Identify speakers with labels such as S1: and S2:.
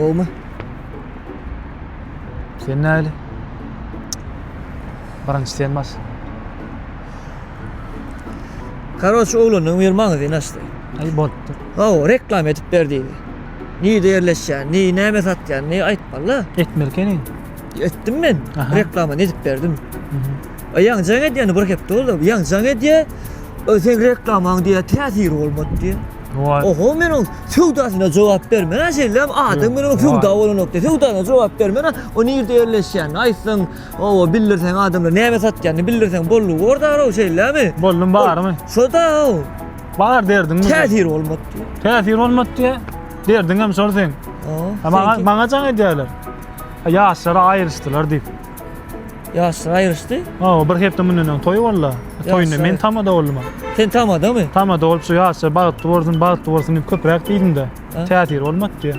S1: Olma.
S2: Sen näli? Birinci sen bas.
S1: Karoç oğlunun vermanı de nasıl?
S2: Ay bottur.
S1: O reklam edip berdiydi. Ni değerleşen, ni näme satyan, ni aytpalla.
S2: Etmerkenin.
S1: Ettim ben.
S2: Aha.
S1: Reklama edip berdim. Ayağın can ediyeni bırakıp da oldu. Ayağın can ediye, sen reklamın diye tesir olmadı diye.
S2: Vay.
S1: Oho men o sevdasına cevap vermene şeylem adam men o sevda olan nokta sevdasına cevap vermene o ni değerleşen aysın o bilirsen adamla näme satyanını bilirsen bollu orada o şeylemi.
S2: Bollum bar mı?
S1: Şoda o
S2: Bar derdin mi?
S1: tesir olmadı diye.
S2: Tesir olmadı diye. Derdin hem sor sen. Ama bana can ediyorlar. Yaşlara ayrıştılar deyip.
S1: Yaşlar ayrıştı.
S2: Bir hepde bunun toyu valla. Toyunu men tamada olma.
S1: Sen tamada mı?
S2: Tamada olup şu yaşlar bağıttı vursun deyip köprek deydin de. Tesir olmadı diye.